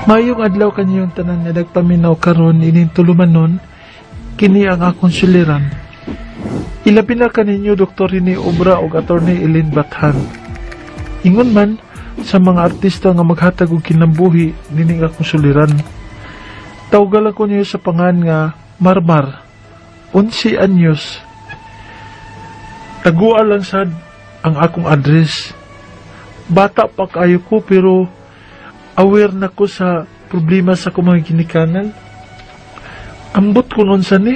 Mayong adlaw kanyang tanan nga nagpaminaw karon ining tulumanon kini ang akong suliran. Ilabi na kaninyo Dr. Rene Obra ug Attorney Ellen Bathan. Ingon man sa mga artista nga maghatag og kinambuhi nining akong suliran. Tawgal ko niyo sa pangan nga Marmar, 11 anyos. Tagua lang sad ang akong address. Bata pa kayo ko pero aware na ko sa problema sa kumang ginikanan. Ambot ko nun sa ni.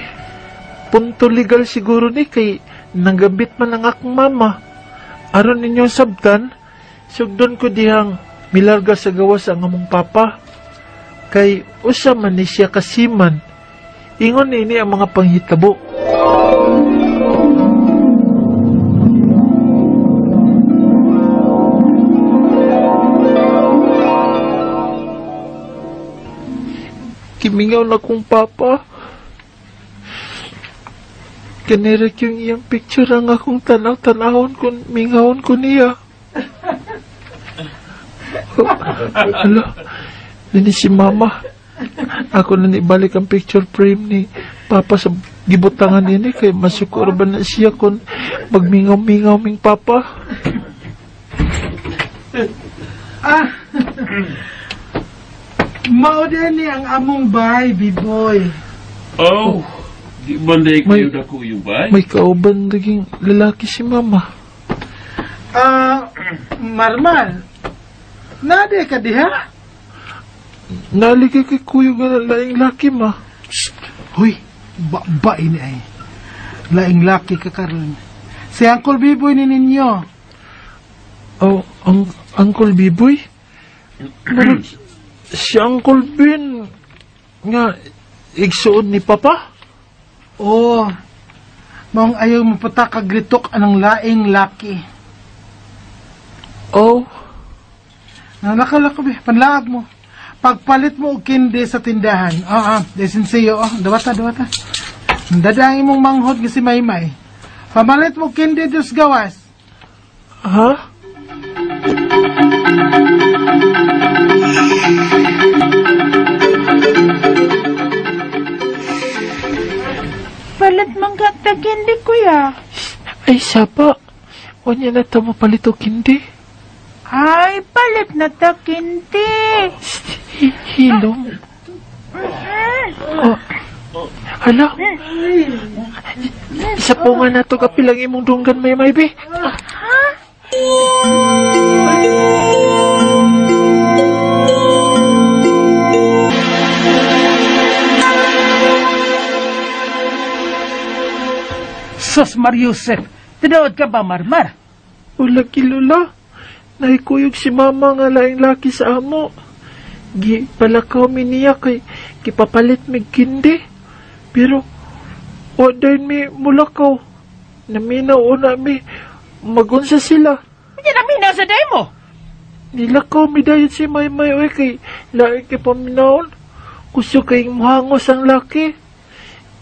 Punto legal siguro ni kay nanggabit man ang akong mama. Aron ninyo sabtan, sugdon ko dihang milarga sa gawas ang among papa. Kay usa man ni siya kasiman. Ingon ini ang mga panghitabo. Kimingaw na kong papa. Kanirik yung iyang picture ang akong tanaw-tanahon kung mingawon ko niya. Hala, nini si mama. Ako na ibalik ang picture frame ni papa sa gibutangan nini kay masukor ba na siya kung magmingaw-mingaw ming papa. Mao din ni ang among bay, B-boy. Oh, di banday kayo na ko yung bay? May kauban naging lalaki si mama. Marmal, nade ka diha? Naligay kay kuyo nga laing laki ma. Hoy, ba ini ay. Laing laki ka karon. Si Uncle B-boy ni ninyo. Oh, ang Uncle B-boy? Si Uncle Ben nga igsuod ni Papa? Oo. Maong ayaw mo patakagritok anang laing laki. Oh. Nalaka-laka ba? Panlaag mo. Pagpalit mo og kindi sa tindahan. Desin siyo. Dawata. Dadang imong manghod nga si Maymay. Pamalit mo kindi dos gawas. Ha? Palit manggata kindi, kuya. Ay, sapa. O niya na tamo palito kindi. Ay, palit na ta kindi. Hilong. Oh. Hala. Isa po nga na to kapilang imong dunggan may be. Ha? Sus, Mariusep, tinood ka ba, Marmar? Wala kilula. Naikuyog si mama nga laing laki sa amo. Palakaw mi niya kay kipapalit mig kindi. Pero, wadayin mi mulakaw. Naminaw una mi, magunsa sila. Hindi naminaw sa day mo. Nilakaw mi dayon si Maymay oy kay laing kay paminawon. Gusto kay muhangos ang laki.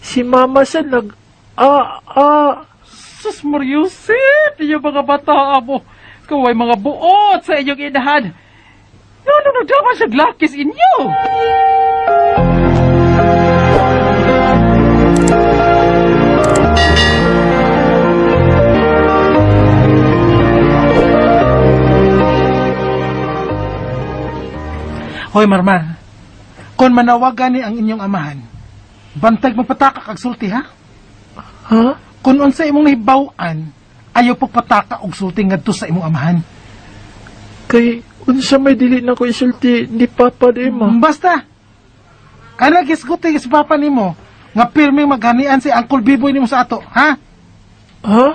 Si mama sa Sus, Mariusep, iyo mga bata mo. Kaway mga buot sa inyong inahan. Nunod naman siya glakis inyo. Hoy, Marmar. Kung manawagan ni ang inyong amahan, bantag magpataka kag sulti, ha? Ha? Kung unsa imong nahibaw-an, ayaw pagpataka og sulti ngadto sa imong amahan. Kay, unsa may dili na ko isulti ni Papa di ma. Basta, kana gisguti sa papa nimo nga pirmeng maghanian si Uncle B-boy nimo sa ato, ha? Ha?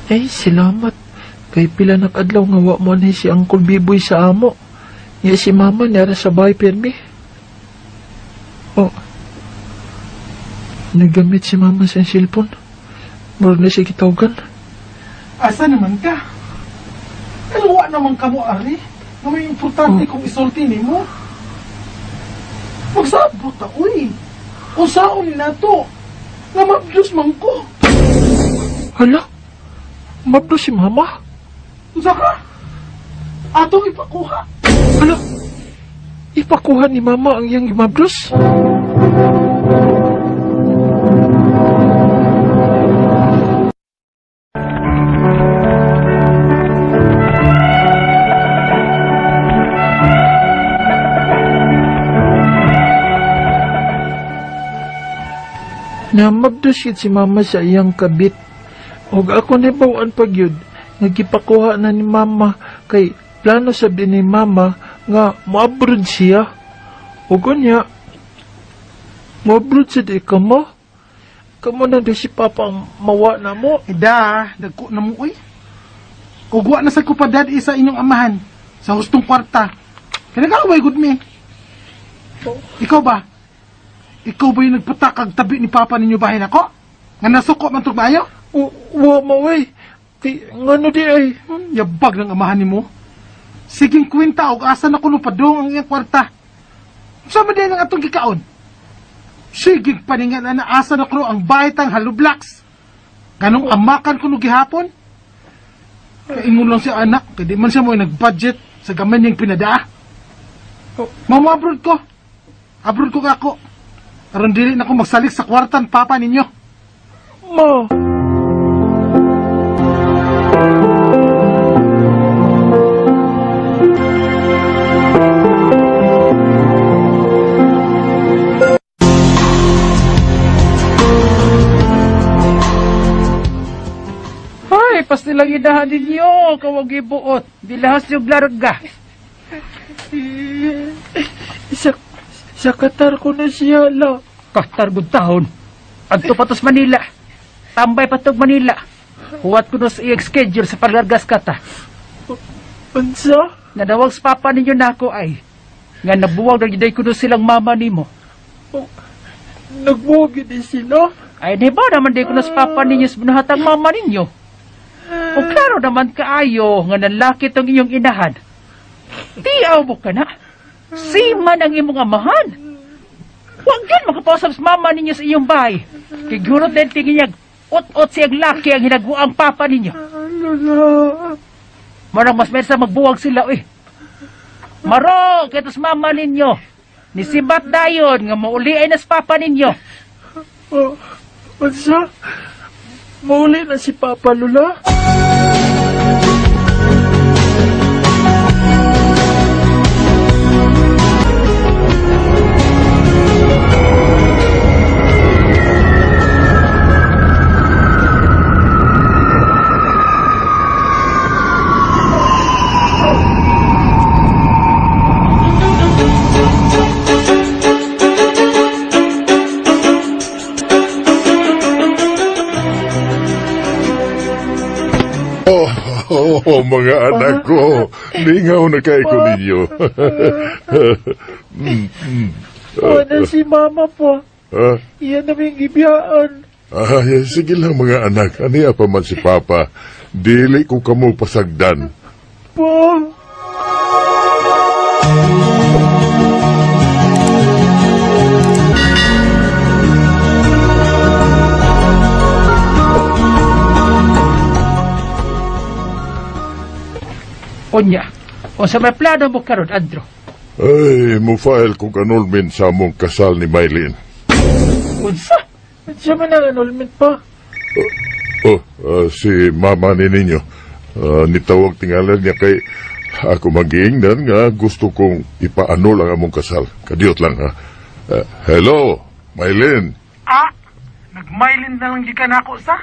Ay, salamat. Kay pila nakadlaw nga wa mo ni si Uncle B-boy sa amo. Niya si mama niya sa bahay permi. Oh. Nagamit si mama sa cellphone. Murag na siya kitawgan. Asa naman ka? Kaluwa naman ka mo, Ari. Nga may importante kung isulti nimo. Magsabot ta, uy. Usaon na to. Nga mabdus man ko. Hala? Mabdo si mama? Usa ka? Atong ipakuha. Hala? Ipakuha ni mama ang iyang imabdos? Namabdos yun si mama sa iyang kabit. O ako nibawaan pag yun, nagkipakuha na ni mama kay plano sabi ni mama nga maabroad siya. O kanya, maabroad sa di ka mo. Kamo na di si papa ang mawa na mo. Ida, dagko na mo, uy. Ugwa na sa kupadad isa inyong amahan sa hustong kwarta. Kinagaway, good me. Ikaw ba? Ikaw ba yung nagpatakag tabi ni papa ninyo bahin ako? Nga nasuko man tugmayo? Wa maway. Ngano di ay. Yabag ng amahan ni mo. Siging kwenta og asa na kuno padong ang iyang kwarta. Sama din ang atong gikaon. Siging paningan na asa na kuno ang bahay tang halublaks. Ganong amakan kuno gihapon. Kaingon lang si anak, kaya di man siya mo nag-budget sa gamay niyang pinadaa. Mama, abroad ko. Abroad ko kako. Aron dili na ko magsalik sa kwartan papa ninyo. Ma. Ay, pastilang idahan ninyo, kawag ibuot. Dilahas yung larga. Sa Qatar ko na siya, la. Katargod tahon. Adto patos Manila. Tambay patog Manila. Huwat ko na sa iyang schedule sa paglargas kata. Unsa? Nadawag sa papa ninyo na ako ay. Nga nabuwag na giday ko na silang mama nimo. Nagbuwag din sila? Ay, di ba naman di ko na sa papa ninyo sa binuhatang mama ninyo? O klaro naman kaayo nga nanlaki tong inyong inahan. Tiyaw mo ka na. Si man ang imong amahan. Huwag yun makapasap sa mama ninyo sa iyong bahay. Kigurot din tingin ut-ut siyang laki ang hinaguang papa ninyo. Marang mas mersa magbuwag sila, eh. Maro, kaya sa mama ninyo. Nisibat dayon nga mauli ay nas papa ninyo. Unsa? Mauli na si Papa, Lula? Oh, mga anak ko, lingaw na kayo ko ninyo. Na si Mama po. Iyan naming ibiyaan. Sige lang mga anak, aniya pa man si Papa. Dili ko kamo pasagdan. Po. Onya, o sa may plano mo karon, Andro? Ay, mo-file kong annulment sa among kasal ni Maylin. Unsa? Siya man ang annulment pa. Si mama ni ninyo. Nitawag tingalan niya kay ako mag-iingnan nga gusto kong ipa-annul ang among kasal. Kadiyot lang ha. Hello, Maylin. Nagmailin na lang gikan ako sa?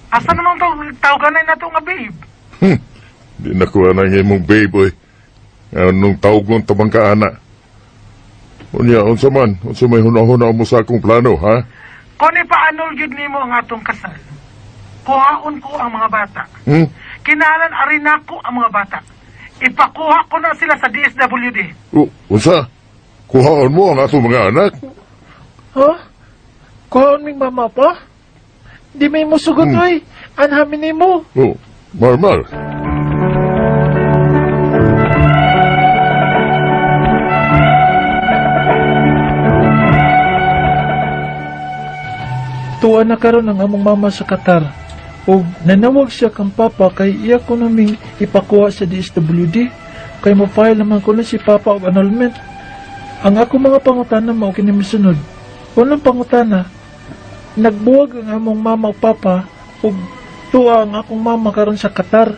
Asa namang tawagan na ito nga babe? Di nakuha na nga imong babe, oy. Nung tawag mong tamang kaana. Unya, unsa man? Unsa may hunahuna mo sa akong plano, ha? Kung ipaanol yun nimo ang atong kasal, kuhaon ko ang mga bata. Kinahalan arin ako ang mga bata. Ipakuha ko na sila sa DSWD. Unsa? Kuhaon mo ang atong mga anak? Ha? Kuhaon ming mama pa? Di may musugot, oy. Anhamin ni mo. Marmar. tuwa na karon ang among mama sa Qatar. O nanawag siya kang papa kay iya ko naming ipakuha sa DSWD. Kay mo-file naman ko na si papa og annulment. Ang ako mga pangutana mao kini misunod. Unang pangutana, nagbuwag ang among mama o papa ug tuwa ang akong mama karon sa Qatar.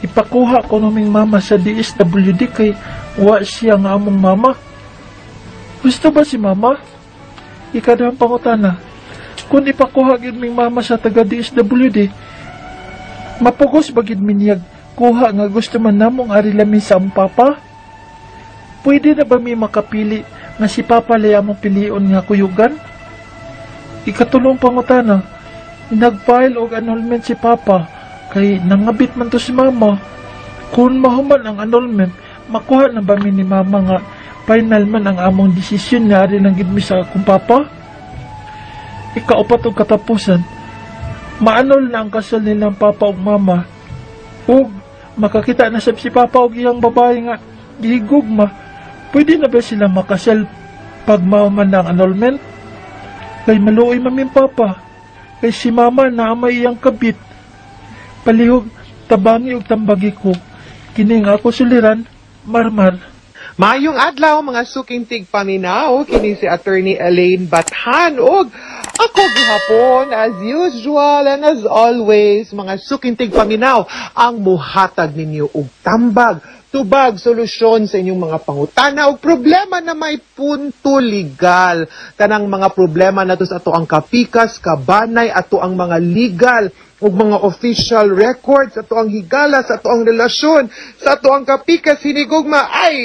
Ipakuha ko naming mama sa DSWD kay wa siya nga among mama. Gusto ba si mama? Ikadahang pangutana, kung ipakuha gid ming mama sa taga DSWD, mapugos ba gid minyag kuha nga gusto man namong ari lamin sa among papa? Pwede na ba mi makapili nga si papa lay among pilion nga kuyugan? Ikatulong pangutana, nag-file og annulment si papa kay nangabit man to si mama. Kung mahuman ang annulment, makuha na ba mi ni mama nga final man ang among desisyon nga ari lang gid mi sa akong papa? Ikaupat og katapusan, maanol na ang kasal nilang papa ug mama. Ug makakita na sab si papa og iyang babae nga gihigugma. Pwede na ba sila makasal pag mauman na ang annulment? Kay maluoy maming papa. Kay si mama na may iyang kabit. Palihog, tabangi ug tambagi ko. Kining ako suliran, Marmar. Mayong adlaw mga suking tigpaminaw, kini si Attorney Elaine Bathan ug ako gihapon as usual and as always mga suking tigpaminaw ang muhatag ninyo og tambag, tubag, solusyon sa inyong mga pangutana ug problema na may punto legal. Tanang mga problema nato sa ato ang kapikas, kabanay, ato ang mga legal ug mga official records, ato ang higala sa ato ang relasyon, sa ato ang kapikas, hinigugma ay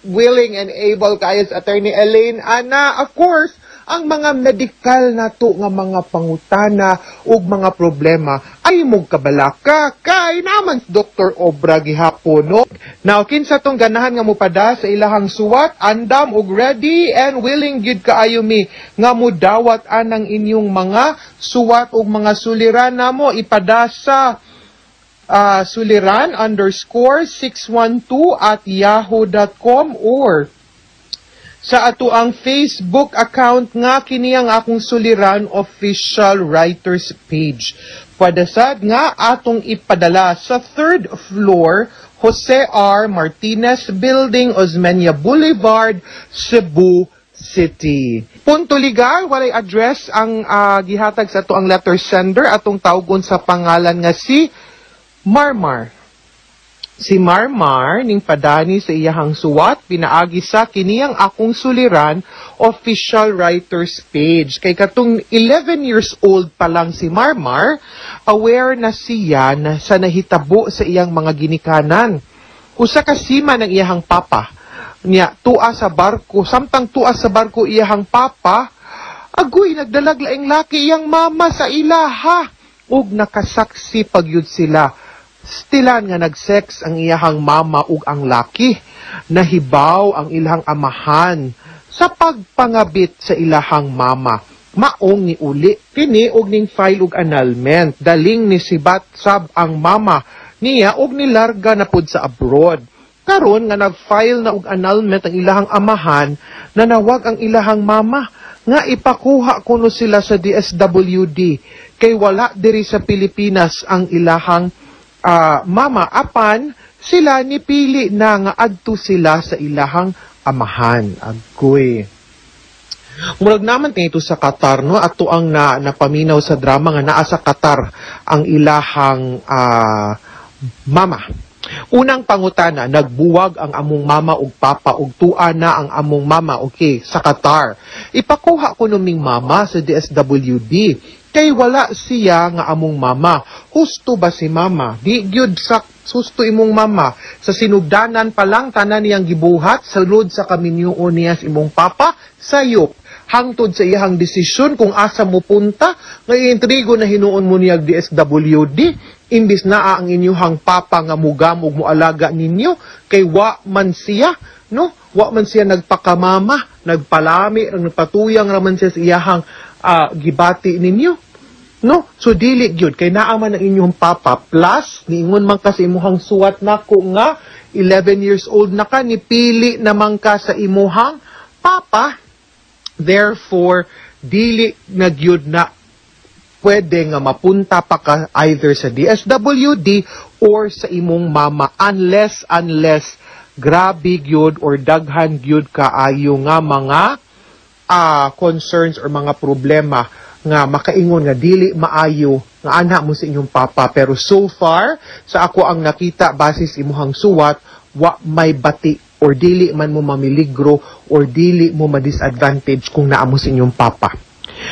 willing and able kayo sa Attorney Elaine. Ana, of course, ang mga medical na to nga mga pangutana ug mga problema ay mong kabalaka kay naman Dr. Obra gihapon, no? Now, kinsa tong ganahan nga mupada sa ilahang suwat, andam ug ready and willing gyud kaayo mi nga mudawat anang inyong mga suwat ug mga suliran namo ipada sa suliran_612@yahoo.com or sa ato ang Facebook account nga kini ang akong suliran official writers page. Padasad nga atong ipadala sa 3rd floor Jose R. Martinez Building, Osmeña Boulevard, Cebu City. Punto legal, walay address ang gihatag sa ato ang letter sender, atong tawgon sa pangalan nga si Marmar. Si Marmar ning padani sa iyahang suwat pinaagi sa kiniyang akong suliran official writers page. Kay katong 11 years old pa lang si Marmar, aware na siya na sa nahitabo sa iyang mga ginikanan. Usa ka sima ng iyahang papa niya tua sa barko, samtang tua sa barko iyahang papa, agoy nagdalag laing laki iyang mama sa ilaha ug nakasaksi pagyud sila. Stilan nga nag-sex ang iyahang mama ug ang laki. Nahibaw ang ilahang amahan sa pagpangabit sa ilahang mama. Maong ni uli kini og ning file ug annulment. Daling ni sibat sab ang mama niya og nilarga na pud sa abroad. Karon nga nag-file na og annulment ang ilahang amahan, nanawag ang ilahang mama nga ipakuha kuno sila sa DSWD kay wala diri sa Pilipinas ang ilahang mama, apan sila nipili na nga adto sila sa ilahang amahan. Agoy. Murag naman ito sa Qatar, no? Ato ang napaminaw sa drama nga naa sa Qatar ang ilahang mama. Unang pangutana, nagbuwag ang among mama ug papa ug tua na ang among mama, okay, sa Qatar. Ipakuha ko numing mama sa DSWD. Kay wala siya nga among mama. Husto ba si mama? Di gyud sak husto imong mama. Sa sinugdanan pa lang tanan niyang gibuhat sulod sa kaminyoon niya sa imong papa sayop. Hangtod sa iyang desisyon kung asa mo punta, nga intrigo na hinuon mo niyag DSWD, imbis na ang inyuhang papa nga mugamog mo alaga ninyo, kay wa man siya, no? Wa man siya nagpakamama, nagpalami, nagpatuyang raman siya sa iyahang gibati ninyo. No? So, dili gyud kay naaman ang inyong papa. Plus, niingon man ka sa imuhang suwat nako nga, 11 years old na ka, nipili naman ka sa imuhang papa. Therefore, dili na gyud na pwede nga mapunta pa ka either sa DSWD or sa imong mama unless grabe gyud or daghan gyud kaayo nga mga concerns or mga problema nga makaingon nga dili maayo nga ana mo sa inyong papa. Pero so far sa ako ang nakita basis imuhang suwat, wa may bati or dili man mo mamiligro or dili mo ma-disadvantage kung naa mo sa inyong papa.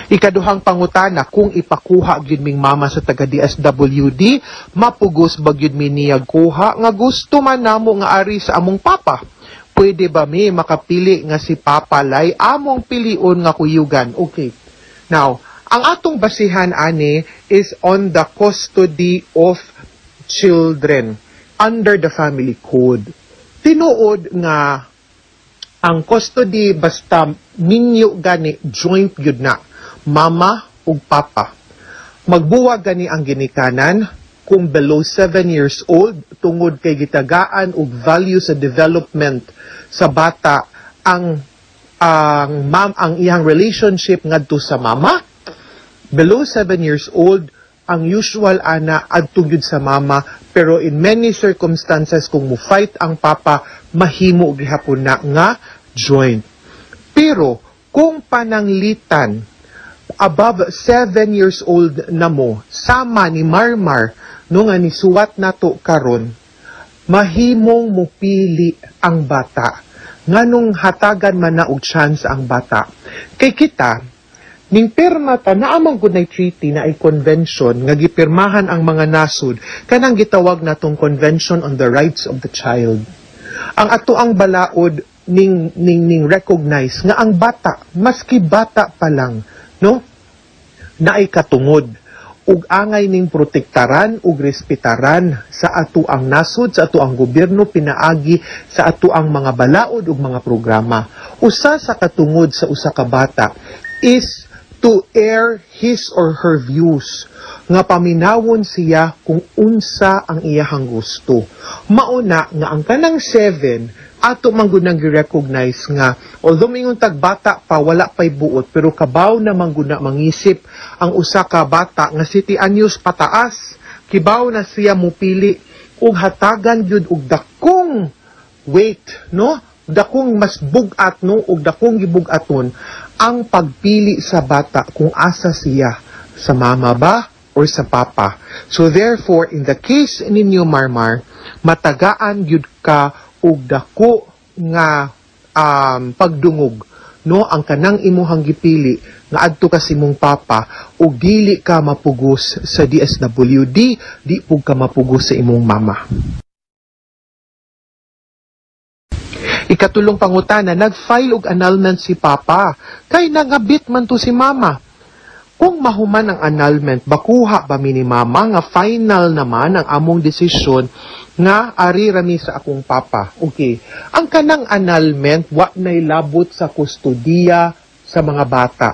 Ikaduhang pangutana, kung ipakuha gyud ming mama sa taga DSWD, mapugos ba gyud mi niyag kuha nga gusto man namo nga ari sa among papa? Pwede ba mi makapili nga si Papa Lay among pilion nga kuyugan? Okay. Now, ang atong basihan ani is on the custody of children under the family code. Tinuod nga ang custody basta ninyo gani joint yun na mama ug papa. Magbuwag gani ang ginikanan kung below 7 years old tungod kay gitagaan ug value sa development sa bata ang iyang relationship ngadto sa mama. Below 7 years old ang usual ana adto gyud sa mama, pero in many circumstances kung mo fight ang papa mahimo gihapon na nga joint. Pero kung pananglitan above 7 years old na mo sama ni Marmar no nga nisuwat nato karon, mahimong mupili ang bata nganong hatagan man na og chance ang bata. Kay kita ning pirma ta naamang gud nay treaty na ay convention nga gipirmahan ang mga nasud kanang gitawag natong Convention on the Rights of the Child. Ang ato ang balaod ning recognize nga ang bata maski bata pa lang no naay katungod ug angay ning protektaran ug respetaran sa ato ang nasud, sa ato ang gobyerno pinaagi sa ato ang mga balaod ug mga programa. Usa sa katungod sa usa ka bata is to air his or her views nga paminawon siya kung unsa ang iyahang gusto. Mauna nga ang kanang 7 ato manggod nang gi-recognize nga although mingon tag bata pa wala pay buot pero kabaw na manggod na mangisip ang usa ka bata nga 7 anyos pataas, kibaw na siya mupili ug hatagan gyud og dakong weight no, dakong mas bugat no ug dakong gibugaton ang pagpili sa bata kung asa siya sa mama ba or sa papa. So therefore in the case ninyo Marmar, matagaan gyud ka ug dako nga pagdungog no ang kanang imuhang gipili nga adto ka si mong papa ug dili ka mapugos sa DSWD, di pug ka mapugos sa imong mama. Ikatulong pangutana, nag-file og annulment si papa kay nagabit man to si mama. Kung mahuman ang annulment, bakuha ba mi ni mama nga final naman ang among desisyon nga ari rami sa akong papa. Okay. Ang kanang annulment wa nay labot sa kustodiya sa mga bata.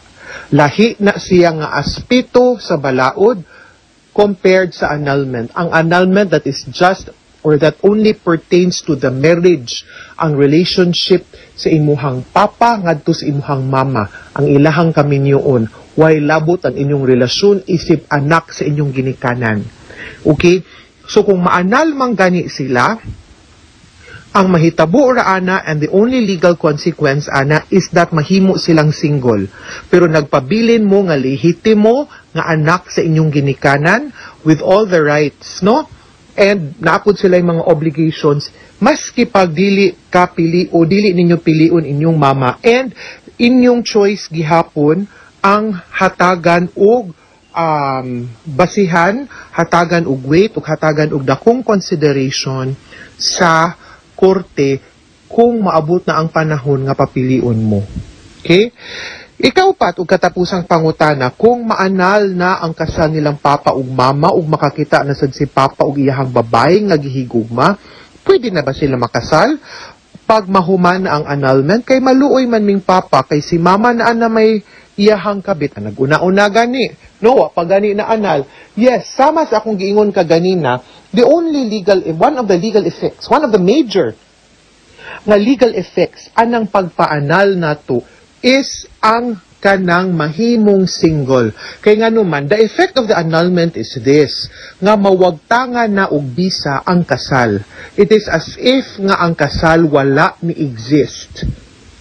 Lahi na siya nga aspeto sa balaod compared sa annulment. Ang annulment that is just or that only pertains to the marriage, ang relationship sa imuhang papa ngadto sa imuhang mama, ang ilahang kaminyoon, way labot ang inyong relasyon isip anak sa inyong ginikanan. Okay? So kung maanal man gani sila, ang mahitabo ra ana and the only legal consequence ana is that mahimo silang single. Pero nagpabilin mo nga lehitimo nga anak sa inyong ginikanan with all the rights, no? And naapod sila yung mga obligations maski pag dili ka pili o dili ninyo piliun inyong mama and inyong choice gihapon ang hatagan og basihan, hatagan og weight ug hatagan og dakong consideration sa korte kung maabot na ang panahon nga papiliun mo. Okay? Ikaw pat ug katapusang pangutana, kung maanal na ang kasal nilang papa ug mama ug makakita na sad si papa ug iyahang babae nga gihigugma, pwede na ba sila makasal? Pag mahuman na ang annulment, kay maluoy man ming papa, kay si mama na may iyahang kabit, naguna-una gani. No, pag gani na anal. Yes, sama sa akong giingon ka ganina, one of the legal effects, one of the major nga legal effects anang pagpaanal nato is ang ka ng mahimong single. Kay nga naman, the effect of the annulment is this, nga mawagtangan na og bisa ang kasal. It is as if nga ang kasal wala ni exist.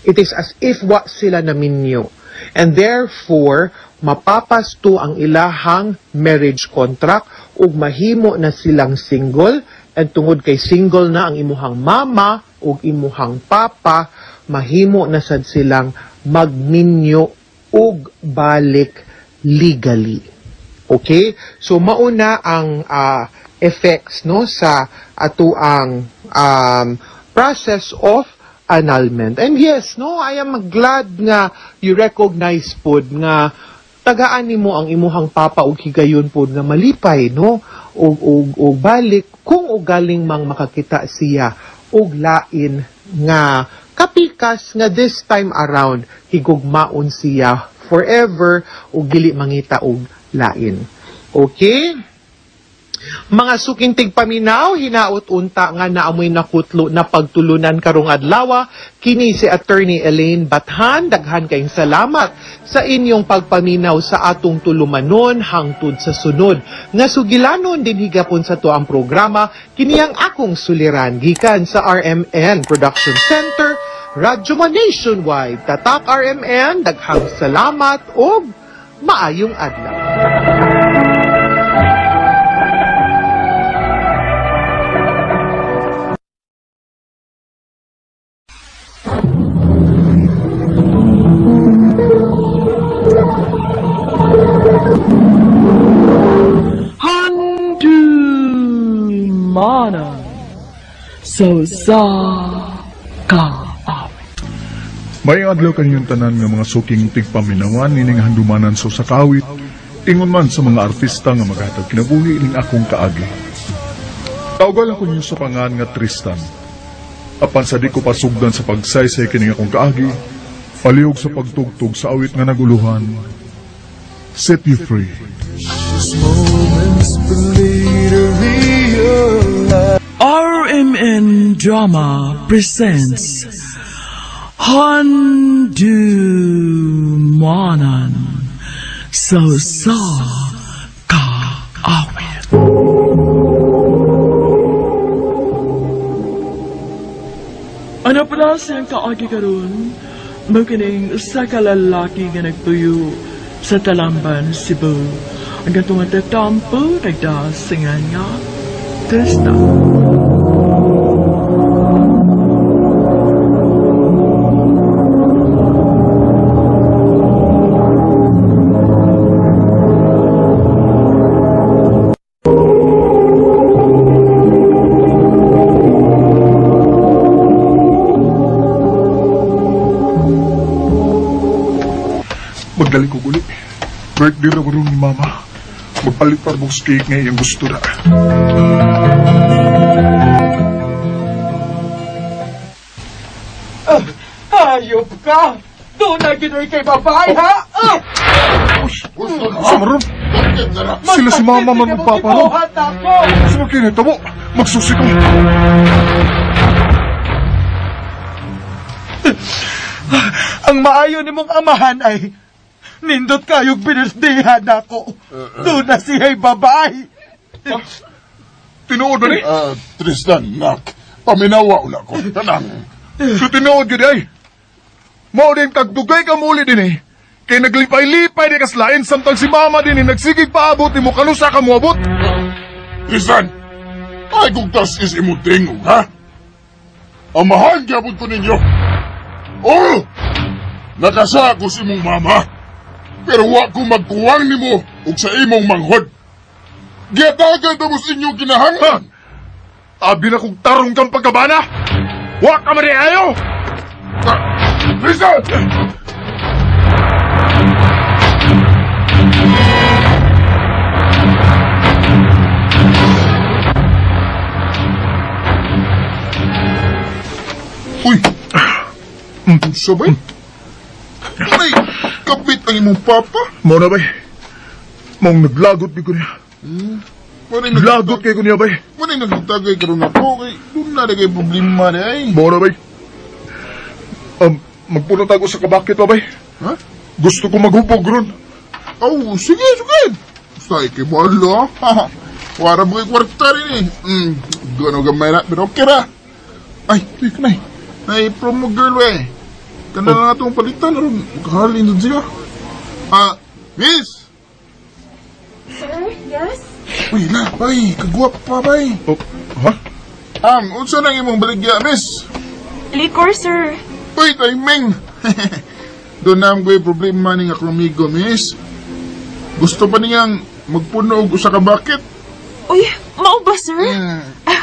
It is as if wa sila naminyo. And therefore, mapapasto ang ilahang marriage contract ug mahimo na silang single, and tungod kay single na ang imuhang mama ug imuhang papa, mahimo na sad silang magminyo ug balik legally. Okay? So mauna ang effects no sa atuang process of annulment. And yes, no, I am glad nga you recognize pod nga tagaan nimo ang imuhang papa ug higayon pod nga malipay no og balik kung galing mang makakita siya og lain nga kapikas nga this time around higugmaon siya forever ug dili mangita og lain. Okay? Mga suking tigpaminaw, hinaot unta nga naamoy nakutlo na pagtulunan karong adlaw. Kini si Attorney Elaine Bathan. Daghan kayong salamat sa inyong pagpaminaw sa atong tulumanon hangtod sa sunod. Nga sugilanon din higapon sa to ang programa, kini ang akong suliran gikan sa RMN Production Center, Radyo Man Nationwide. Tatak RMN, daghang salamat o maayong adlaw. Mana so sa ka. May adlaw kanyang tanan nga mga suking tigpaminawan nining handumanan so sa kawit, ingon man sa mga artista nga maghatag kinabuhi ning akong kaagi. Tawgal ako niyo sa pangan nga Tristan. Apan sa di ko pasugdan sa pagsaysay kining akong kaagi, palihog sa pagtugtog sa awit nga naguluhan. Set you free. RMN Drama presents Handumanan so sa kaawit. Ano pala siyang kaagi karon? Magkining sa kalalaki nga nagtuyo sa Talamban, Cebu. Ang gatong tatampo, nagdasingan nga, Tristan. Magdali ko guli. Birthday na ni Mama. Magpalit para mong cake ngayon yung gusto na. Hayop ka! Doon na ginoy kay babae, ha? Samaron! Sila si Mama man magpapano. Sino kinito mo? Magsusi ko. Ang maayo ni mong amahan ay nindot kayong binirdihan ako. Doon na siya'y babae. Tinuod ba ni? Tristan, nak, paminawa una ko. Tanang. So tinuod yun ay. Mao din kagdugay ka muli din eh. Kaya naglipay-lipay di kaslain samtang si Mama din eh nagsigig paabot ni mo kanusa ka mo abot. Tristan, ay kung tas is imutingog, ha? Amahan gyapon ko ninyo. Oh! Nakasa ko si mong mama. Pero wa ko magkuwang nimo ug sa imong manghod. Giyatagan na mo sa inyong kinahanglan. Abi na kong tarong kang pagkabana. Wa ka mariayo. Tristan! Uy! Sabay? Ay, kapit ang imong papa? Mo na bay. Mong naglagot di ko niya. Naglagot kay ko niya bay. Manay nagtagay karon ako kay doon na kay problema ni ay. Mo na bay. Magpunot ako sa kabakit pa bay. Ha? Gusto ko maghubog ron. Oh, sige. Basta ikibalo. Wala mo kay kwarta rin eh. Gano'n gamay na, pero okay ra. Ay, kanay. Ay, promo girl eh. Kana na itong palitan ron. Kahalin doon siya. Miss! Sir, yes? Uy, la, bay. Kagwap pa, bay. Oh, ha? Unsa nang imong baligya, miss? Liquor, sir. Uy, timing. Doon na ang problema ni nga krumigo, miss. Gusto pa niyang magpuno og usa ka bucket. Uy, mao ba, sir?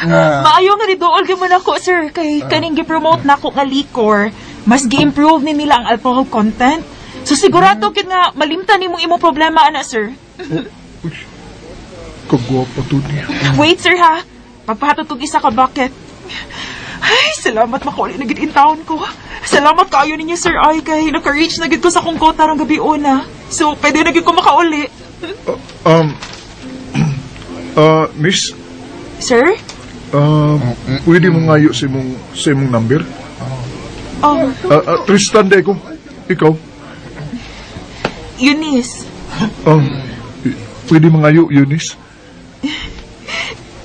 Maayo nga ni dool gyud man ako, sir. Kay kaning gi-promote na ako nga liquor. Mas gi-improve ni nila ang alcohol content. So sigurado kid nga malimtan nimong imong problema ana, sir. Kagwapa to niya. Wait, sir, ha? Pagpahatod kong isa ka bucket. Ay, salamat makuli na gid in town ko. Salamat kaayo ninyo, sir. Ay, kay naka-reach na gid ko sa kong kota rong gabi una. So, pwede na gid ko makauli. Miss? Sir? Pwede mo ngayo sa imong number? Tristan de ko. Ikaw? Eunice. Pwede mo ngayo, Eunice?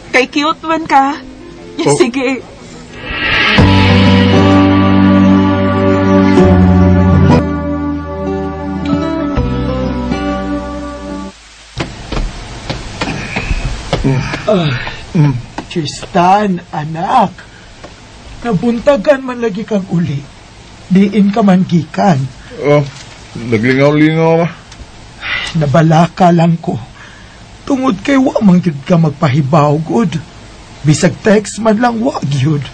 Kay cute man ka. Sige. Tristan, anak. Nabuntagan man lagi kang uli. Diin ka man gikan. Naglingaw-lingaw ma. Nabalaka lang ko. Tungod kay wa man gyud ka magpahibaw good. Bisag text man lang wa gyud.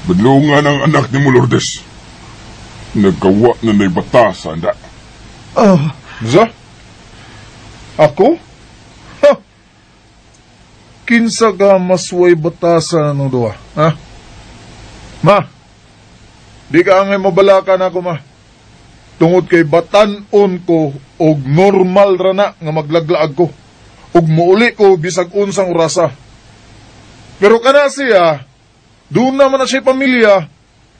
Badlungan ang anak ni mo, Lourdes. Nagkawa na na'y batasan, da. Za? Ako? Ha? Kinsa ka masway batasan ng duwa, ha? Ma, di ka angay mabalaka na ako, ma. Tungod kay batan-on ko og normal ra na nga maglaglaag ko. Og muuli ko bisag unsang orasa. Pero kana siya, doon naman na siya pamilya,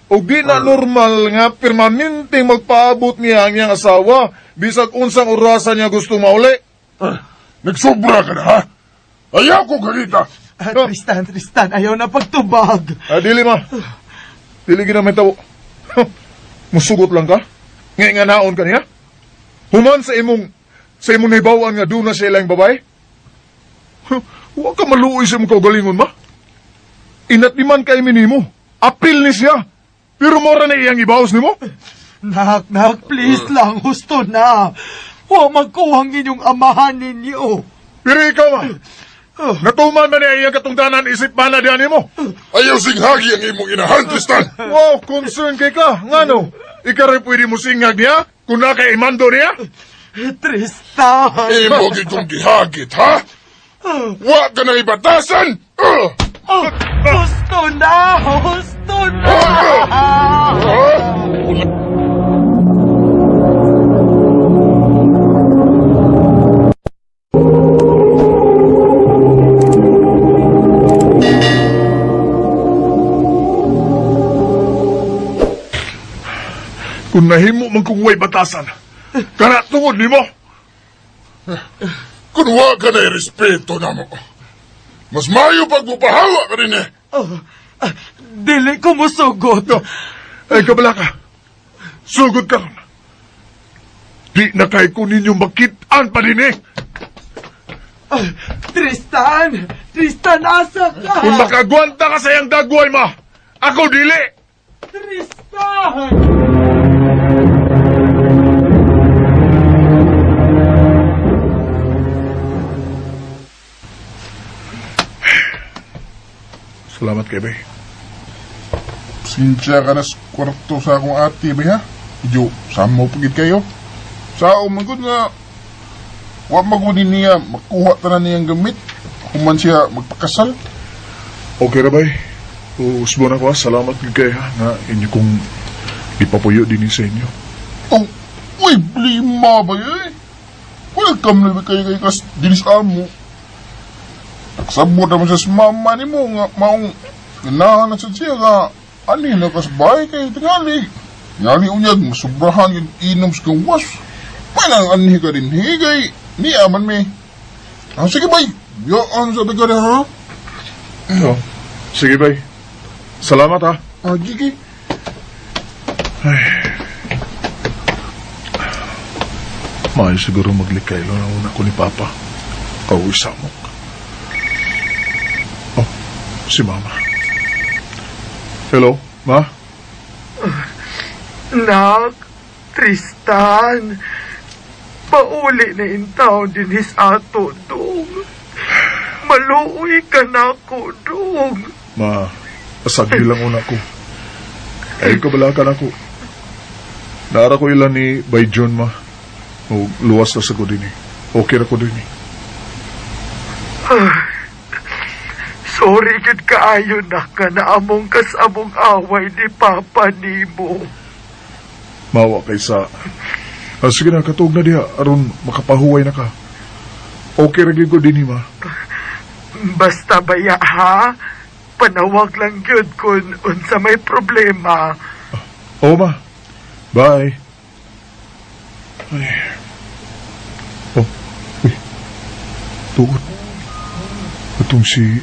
og di na normal nga permanenteng magpaabot niya ang iyang asawa bisag unsang orasa niya gusto mauli. Nagsobra ka na, ha? Ayaw ko ganita. Tristan, ayaw na pagtubag. Dili ma. Dili ginamit tao. Musugot lang ka? Ngay nga naon ka niya? Human sa imong nahibawan nga doon na siya lang babae? Huwag ka maluoy sa imong kaugalingon, ma. Inatiman kay minimo. Apil ni siya. Pero mora na iyang ibaos ni mo? Nak, please lang. Gusto na. Huwag magkuhang inyong amahan ninyo. Pero ikaw, ma. Natuman man niya iyang katungdanan isip pa na diyan mo. Ayaw singhagi ang imong inahan, Tristan. Wow, concern kay ka. Nga no? Ikaw rin pwede mo singhag niya? Kung naka-imando niya? Tristan! Imo gitong gihagit, ha? Wa ka na ibatasan! Gusto na! Kung nahimo man kung way batasan, kana tungod ni mo. Kung wa ka na respeto na mo, mas mayo pag mupahawa ka rin eh. Dili ko musugot. Ay, kabala ka. Sugod ka. Di na kay ko ninyo makitaan pa din eh. Tristan, asa ka? Kung makagwanta ka sa iyang dagway, ma, ako dili. Tristan! Salamat kay Bay. Sinsya ka na sa kwarto sa akong ati, bay, ha? Ijo, saan mo pagit kayo? Sao, magod nga, wa magunin niya, makuha ta na niyang gamit, kuman siya magpakasal. Okay ra, Bay. Usbo na ko, salamat kay ha, na inyo kong ipapuyo din sa inyo. Oh, uy, blima ba eh? Welcome na ba kayo kas dinis amo? Nagsabot naman sa mama ni mo nga maong ganahan na sa siya nga ani na kas bahay kayo tingali. Ngani unyag, masubrahan yung inom sa gawas. May nang anhi ka rin, higay. Ni aman me. Sige bay, yaan sa taga ha? Oh, sige bay. Salamat ha. Gigi. May siguro maglikay lang ang una ko ni Papa. Kauwi samok. Oh, si Mama. Hello, Ma? Nak, Tristan, pauli na intaw din his ato, dong. Maluoy ka na ko, dong. Ma, pasagdi lang una ko. Ay, kabalakan ako. Naara ko ilan ni Bay John, Ma. O, luwas na sa ko din eh. Okay na ko din eh. Sorry gid kaayo na ka na among kasamong away ni Papa nimo. Mawa kay sa... sige na, katog na diha. Aron, makapahuway na ka. Okay ra gyud ko din eh, Ma. Basta baya ha, panawag lang gyud kung unsa may problema. Oo, Ma. Bye. Ay. Oh, uy. Tuot. Itong si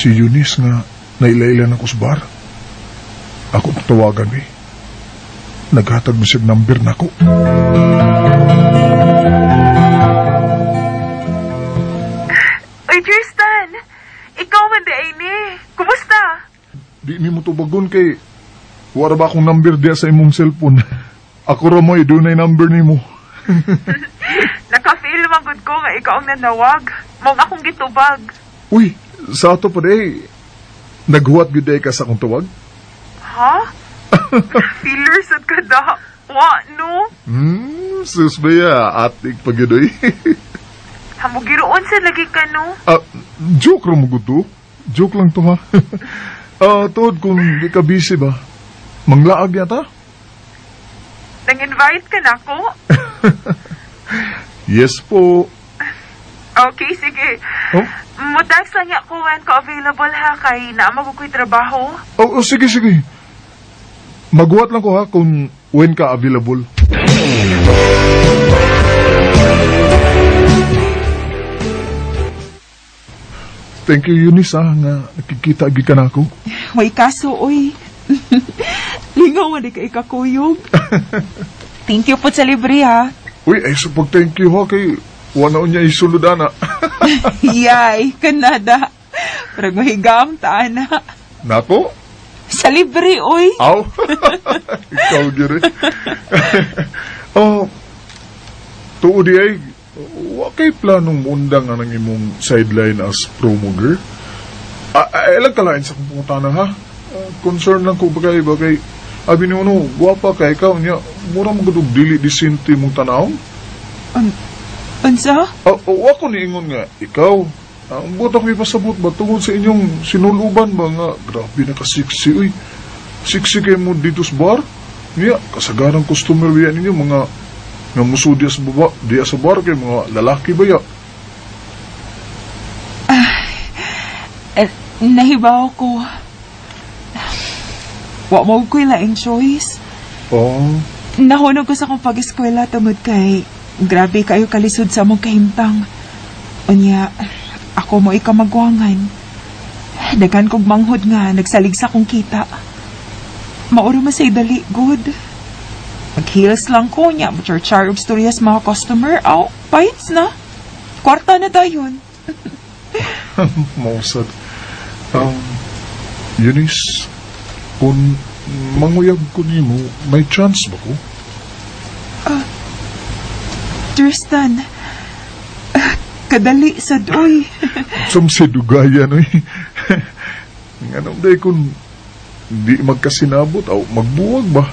Eunice nga nailailan ako sa bar. Ako tatawagan eh. Naghatag mo siya number na ko. Oy, Tristan! Ikaw man di ay ni. Kumusta? Di ni mo tubagon kay wala ba akong number diya sa imong cellphone. Ako ra mo, doon na number ni mo. Naka-feel man gud ko nga ikaw ang nanawag. Mong akong gitubag. Uy, sa ato pa day, naghuwat gud day ka sa akong tuwag? Ha? Feelers at kada. Wa, no? Sus ba ya, atik pagidoy. Hamugiroon sa lagi ka, no? Joke ra mo gud to. Joke lang to, ha. Tuod kung di ka busy ba, manglaag yata? Nang-invite ka na ko? Yes po. Okay, sige. Oh? Mutas lang niya kung when ka available ha, kay naamag ko'y trabaho. Oh, sige. Maghuwat lang ko ha kung when ka available. Thank you, Eunice, ha, nga nakikita agi ka na ako. Way kaso, oy. Lingaw nga di ka ikakuyog. Thank you po sa libre, ha. Uy, ay supag thank you ha, kay wala niya isuludana. Yay, Kanada. Pero mahigam, taana. Nako? Sa libre, oy. Aw, ikaw giri. Tuod di ay, wakay planong mundang anang imong sideline as promo girl? Ilang kalain sa kong pungutana ha? Concern lang ko bagay, abi ni ano, guwapa ka ikaw niya, mura magadog dili disinti mong tanaw? Ansa? Ako niingon nga, ikaw, ang butak may pasabot ba tungod sa inyong sinuluban ba nga, grabe na kasiksi, uy, siksi kayo mo dito sa bar? Niya, kasagarang customer ba yan ninyo, mga nga muso diya sa bar, kayo mga lalaki ba ya? Nahibaw ko. Wa mo ko'y laing choice. Nahunog ko sa kong pag-eskwela tungod kay grabe kayo kalisod sa mong kahimtang. Unya, ako mo ikamagwangan. Dagan kong manghod nga, nagsalig sa kong kita. Mauro masay dali, good. Mag-heels lang ko niya, char og storya sa mga customer. Bites na. Kwarta na dayon. Mausad. Eunice, kung manguyag ko ni mo, may chance ba ko? Tristan, kadali sa doy. Samsidugayan, eh. Anong day kung di magkasinabot o magbuwag ba?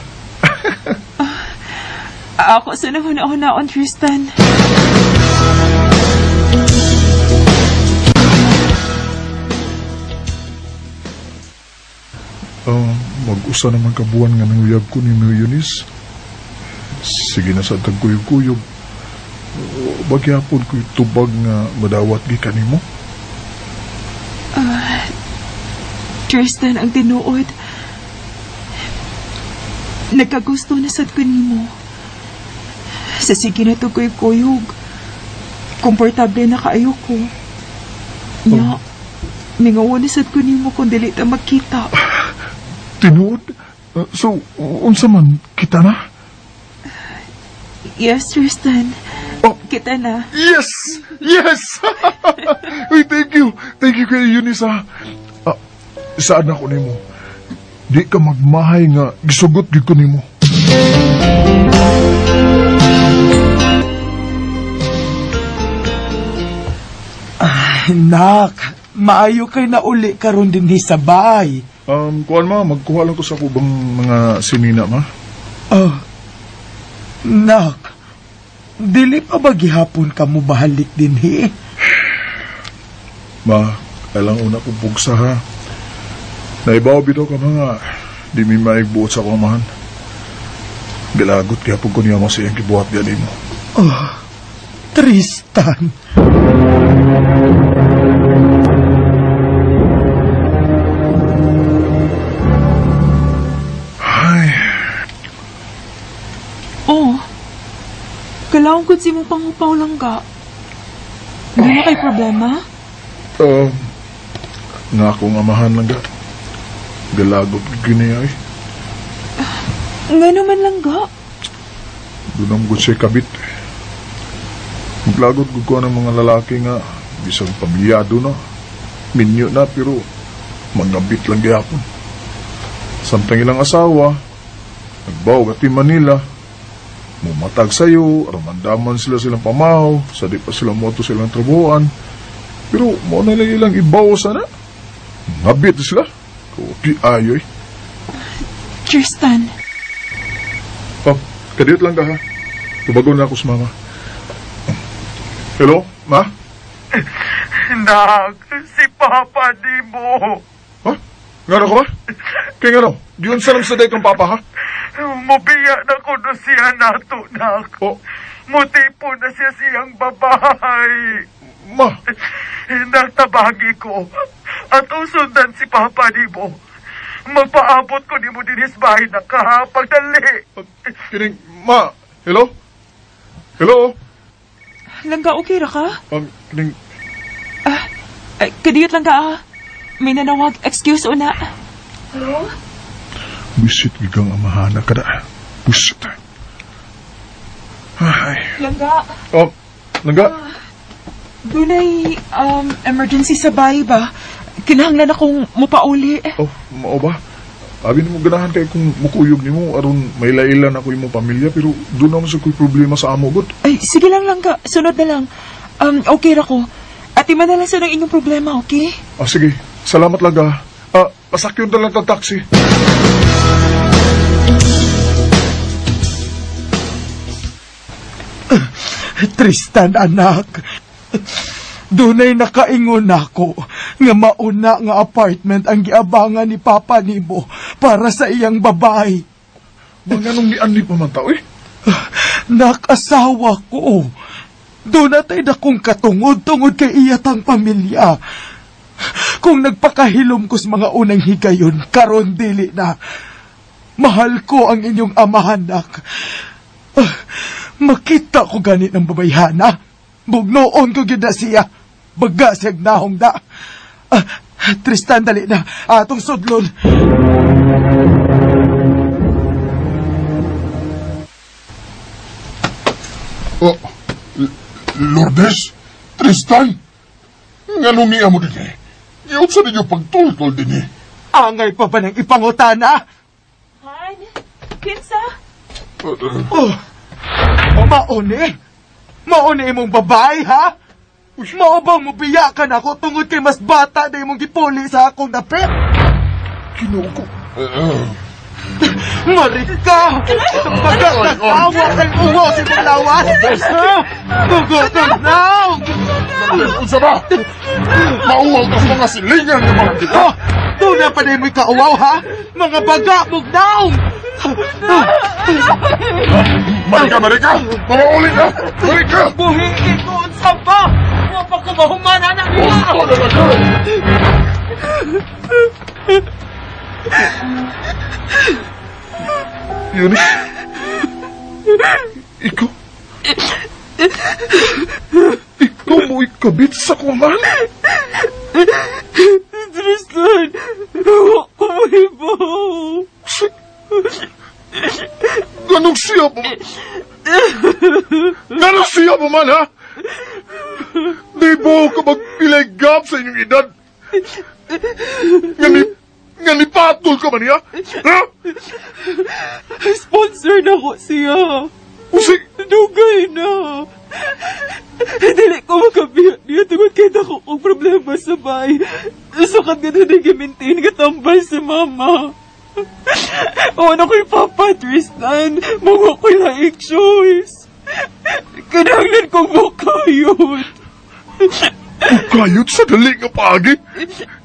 Ako sa nahuna-hunaon, Tristan. Mag-usa naman kabuan nga nang uyab ko ni Eunice. Sige na sa tagkuyog-kuyog. Bagyapon ko tubag nga madawat gikan nimo. Tristan, ang tinuod. nagkagusto na sad ko nimo. Sa sige na to ko'y kuyog. Komportable na kaayo ko. Ya, mingawa na sad ko nimo kung dili ta magkita. Tinuod? So, unsa man, kita na? Yes, Tristan. Oh. Kita na. Yes! Yes! Uy, thank you. Thank you kay Eunice, ha. Saan ako nimo? Di ka magmahay nga, gisugot gid ko nimo. Nak, maayo kay na uli karon din sa bahay. Kuan ma, magkuha lang ko sa kubang mga sinina, ma. Nak, dili pa ba gihapon ka mo bahalik din Ma, kailang una kong pugsa, ha. Naibaw bito ka mga, di mi maigbuot sa kumahan. Gilagot kaya pag ko niya mo siyang kibuhat yan mo. Tristan. Kailangan ko si mo pangupaw lang ka. Hindi na kay problema? Nga akong amahan lang ga. Galagot gini ay. Nga naman lang ga. Doon ang good siya kabit. Maglagot ko ng mga lalaki nga. Bisang pamilyado na. Minyo na pero magabit lang gayapon. Samtang ilang asawa. Nagbaw gati Manila. Mumatag sa'yo, ramandaman sila silang pamahaw, sa di pa silang moto silang trabuhan. Pero mo na lang ilang ibaw sana. Ngabit sila. Kupi ayoy. Tristan. Kadiyot lang ka ha. Tubagon na ako sa mama. Hello, ma? Nak, si Papa di mo. Ha? Ngano ka ba? Kaya ngano? Diyon sa lang sa day kang papa ha? Mubiya na ko na siya nato, nak. Mutipo na siya siyang babae. Ma? Natabagi ko. At usundan si Papa ni mo. Magpaabot ko ni mo din his bahay na kahapagdali. Kining, ma, hello? Hello? Langga, okay ra ka? Kining... Kadiyot lang ka, may nanawag, excuse una. Hello? Bisit gigang amahana ka na. Bisit. Ay. Langga. Langga? Dunay, emergency sa bahay ba? Kinahanglan akong mupauli. Mao ba? Abi mo ganahan kay kung mukuyog ni mo, aron may lailan ako imong pamilya, pero doon naman sa kuy problema sa amo, god. Ay, sige lang, Langga. Sunod na lang. Okay ra ko. At iman na lang sa inyong problema, okay? Sige. Salamat Langga. Pasakyon na lang ng taxi. Tristan, anak. Dunay nakaingon ako nga mauna nga apartment ang giabangan ni Papa nimo para sa iyang babae. Manganong ni Anli pa man tao eh? Nakasawa ko. Doon natay dakong katungod-tungod kay iyatang pamilya. Kung nagpakahilom ko sa mga unang higayon, karon dili na. Mahal ko ang inyong amahan, nak. Makita ko ganit ng babayhana. Bugnoon ko gina siya. Baga siyag nahong da. Tristan, dali na. Atong sudlon. Lourdes? Tristan? Nga nung niya mo din eh. Iyot sa ninyo pagtultol din eh. Angay pa ba ng ipangutana? Han? Kinsa? Mauni? Mauni mong babae, ha? Maubang mo biyakan ako tungod kay mas bata na imong gipuli sa akong dapit? Kinuko. Marika! Baga nagtawa kay uwaw si mong lawas! Tugutan now! Unsa ba? Mauwaw ka sa mga silingan ng mga kita! Doon na pa na mo'y kauwaw, ha? Mga baga mong now! Marika! Mga ulit na! Marika! Buhingin ko unsa ba? Wapa ko mahumana ng uwaw! Eunice? Ikaw? Ikaw mo ikabit sa kuman? Tristan, huwag ko ibaw. Ganong siya pa man? Ganong siya pa man, ha? Di ba ka magpilegap sa inyong edad? Nga patol ka man niya? Ha? Sponsor na ko siya. Usik! Dugay na. Dili ko makabiyak niya tungod kita ko kung problema sa bay. Sukat ka na nag-maintain katambal sa mama. O ano ko'y papa, Tristan? Mga ko'y laing choice. Kinahanglan kong bukayot. Bukayot sa dali nga paagi?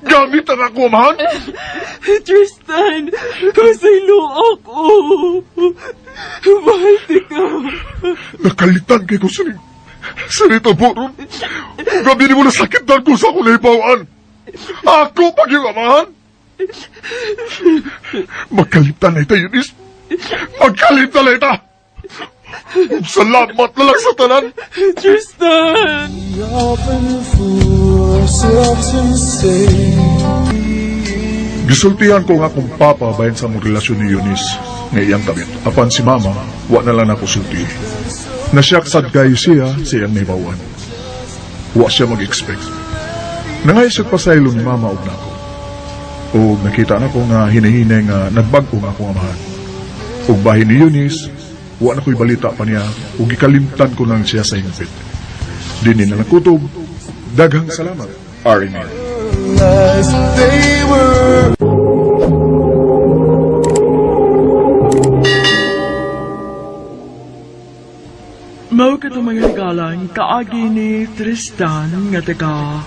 Gamit ang ako, amahan? Tristan, kasaylo ako. Mahal ka. Nakalitan kay ko sinita po ron. Gabi ni mo na sakit na ko sa akong naibawaan. Ako pag yung amahan. Magkalitan na ita, Eunice. Magkalitan na ita. Salamat na lang sa tanan. Tristan! Gisultihan ko nga kung papa bayan sa mong relasyon ni Eunice nga iyang kabit. Apan si mama, wa na lang ako sulti. Nasyak sad kayo siya sa iyang naibawan. Wa siya mag-expect. Nangayasag pa sa ilo ni mama og nako. O nakita na ko nga hinahinay nga nagbago nga akong amahan. Og bahin ni Eunice, wa na ko'y balita pa niya o gikalimtan ko lang siya sa hingpit. Dini na nakutob. Daghang salamat. RNR. Mao ka itong mga higalang kaagi ni Tristan nga taga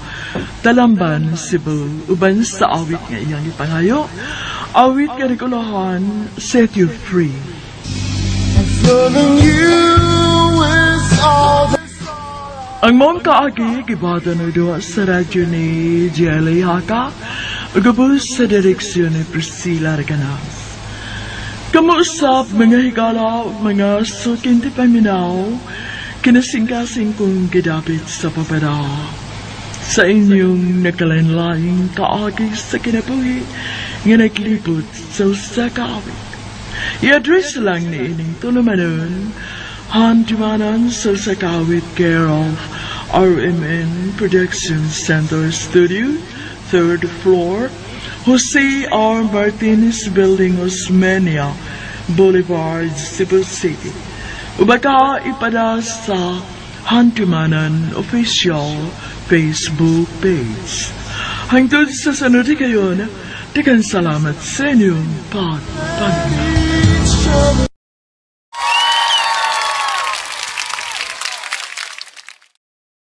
Talamban, Cebu, uban sa awit nga iyang ipangayo. Awit nga nagulahan, Set You Free. Ang mong kaagi, gibada na doon sa radyo ni Jelly Haka, ugabos sa direksyon ni Priscilla Reganas. Kamuusap, mga higala, mga suking tipaminaw, kinasing-kasing kong gidapit sa papara. Sa inyong nakalain-laing kaagi sa kinabuhi, nga naglipot sa kaawit. I-address lang ni ining tulumanon, handimanan sa sakawit care of RMN Production Center Studio, 3rd floor, Jose R. Martinez Building, Osmeña Boulevard, Cebu City. Ubaka ipada sa Handimanan Official Facebook page. Hangtod sa sanod kayon, tikan salamat sa inyong pagpagmamahal.